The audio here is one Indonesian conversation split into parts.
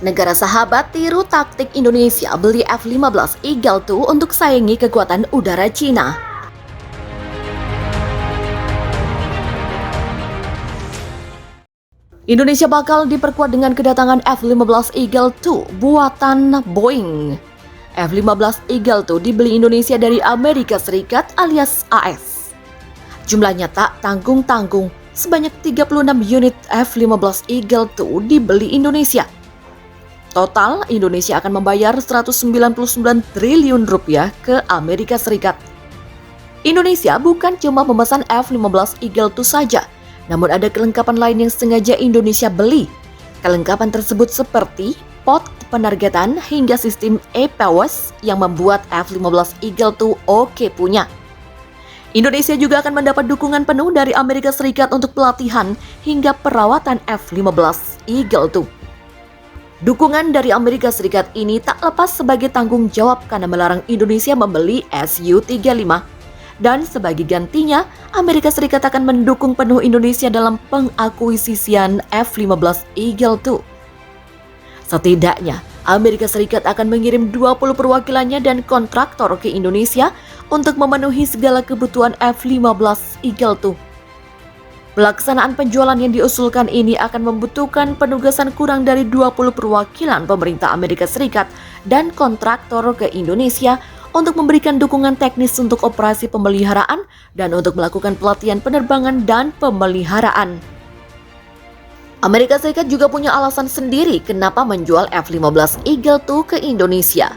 Negara sahabat tiru taktik Indonesia beli F-15 Eagle II untuk saingi kekuatan udara Cina. Indonesia bakal diperkuat dengan kedatangan F-15 Eagle II buatan Boeing. F-15 Eagle II dibeli Indonesia dari Amerika Serikat alias AS. Jumlahnya tak tanggung-tanggung, sebanyak 36 unit F-15 Eagle II dibeli Indonesia. Total, Indonesia akan membayar 199 triliun rupiah ke Amerika Serikat. Indonesia bukan cuma memesan F-15 Eagle II saja, namun ada kelengkapan lain yang sengaja Indonesia beli. Kelengkapan tersebut seperti pot penargetan hingga sistem e-PAWS yang membuat F-15 Eagle II oke punya. Indonesia juga akan mendapat dukungan penuh dari Amerika Serikat untuk pelatihan hingga perawatan F-15 Eagle II. Dukungan dari Amerika Serikat ini tak lepas sebagai tanggung jawab karena melarang Indonesia membeli Su-35. Dan sebagai gantinya, Amerika Serikat akan mendukung penuh Indonesia dalam pengakuisisian F-15 Eagle II. Setidaknya, Amerika Serikat akan mengirim 20 perwakilannya dan kontraktor ke Indonesia untuk memenuhi segala kebutuhan F-15 Eagle II. Pelaksanaan penjualan yang diusulkan ini akan membutuhkan penugasan kurang dari 20 perwakilan pemerintah Amerika Serikat dan kontraktor ke Indonesia untuk memberikan dukungan teknis untuk operasi pemeliharaan dan untuk melakukan pelatihan penerbangan dan pemeliharaan. Amerika Serikat juga punya alasan sendiri kenapa menjual F-15 Eagle II ke Indonesia.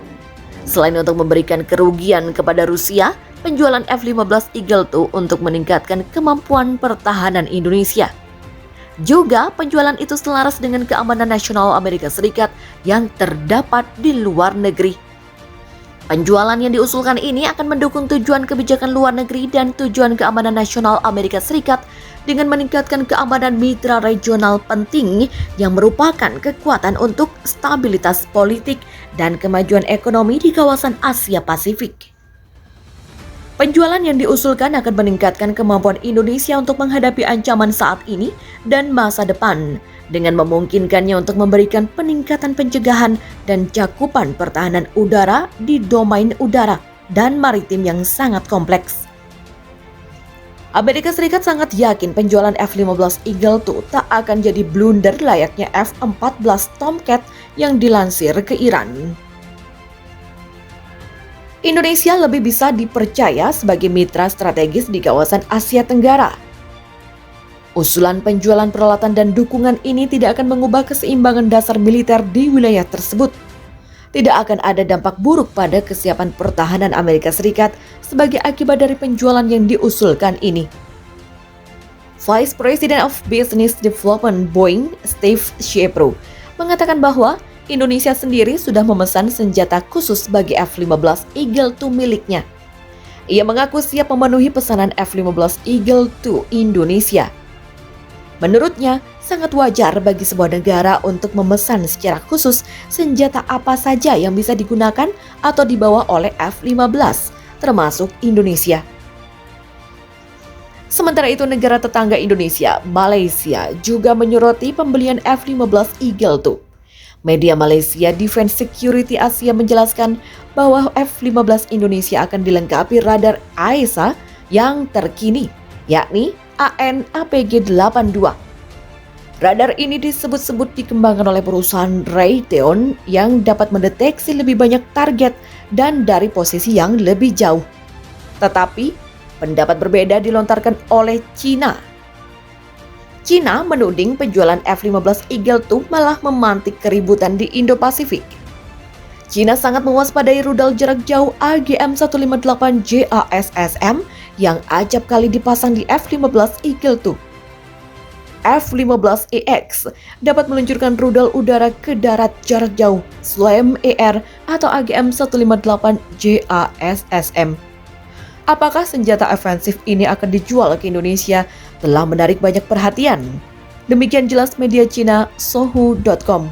Selain untuk memberikan kerugian kepada Rusia, penjualan F-15 Eagle II untuk meningkatkan kemampuan pertahanan Indonesia. Juga penjualan itu selaras dengan keamanan nasional Amerika Serikat yang terdapat di luar negeri. Penjualan yang diusulkan ini akan mendukung tujuan kebijakan luar negeri dan tujuan keamanan nasional Amerika Serikat dengan meningkatkan keamanan mitra regional penting yang merupakan kekuatan untuk stabilitas politik dan kemajuan ekonomi di kawasan Asia Pasifik. Penjualan yang diusulkan akan meningkatkan kemampuan Indonesia untuk menghadapi ancaman saat ini dan masa depan, dengan memungkinkannya untuk memberikan peningkatan pencegahan dan cakupan pertahanan udara di domain udara dan maritim yang sangat kompleks. Amerika Serikat sangat yakin penjualan F-15 Eagle II tak akan jadi blunder layaknya F-14 Tomcat yang dilansir ke Iran. Indonesia lebih bisa dipercaya sebagai mitra strategis di kawasan Asia Tenggara. Usulan penjualan peralatan dan dukungan ini tidak akan mengubah keseimbangan dasar militer di wilayah tersebut. Tidak akan ada dampak buruk pada kesiapan pertahanan Amerika Serikat sebagai akibat dari penjualan yang diusulkan ini. Vice President of Business Development Boeing, Steve Shepro, mengatakan bahwa Indonesia sendiri sudah memesan senjata khusus bagi F-15 Eagle II miliknya. Ia mengaku siap memenuhi pesanan F-15 Eagle II Indonesia. Menurutnya, sangat wajar bagi sebuah negara untuk memesan secara khusus senjata apa saja yang bisa digunakan atau dibawa oleh F-15, termasuk Indonesia. Sementara itu, negara tetangga Indonesia, Malaysia, juga menyoroti pembelian F-15 Eagle II. Media Malaysia Defense Security Asia menjelaskan bahwa F-15 Indonesia akan dilengkapi radar AESA yang terkini, yakni AN/APG-82. Radar ini disebut-sebut dikembangkan oleh perusahaan Raytheon yang dapat mendeteksi lebih banyak target dan dari posisi yang lebih jauh. Tetapi, pendapat berbeda dilontarkan oleh China. China menuding penjualan F-15 Eagle II malah memantik keributan di Indo-Pasifik. China sangat mewaspadai rudal jarak jauh AGM-158 JASSM yang acap kali dipasang di F-15 Eagle II. F-15EX dapat meluncurkan rudal udara ke darat jarak jauh SLAM-ER atau AGM-158 JASSM. Apakah senjata ofensif ini akan dijual ke Indonesia telah menarik banyak perhatian. Demikian jelas media Cina Sohu.com.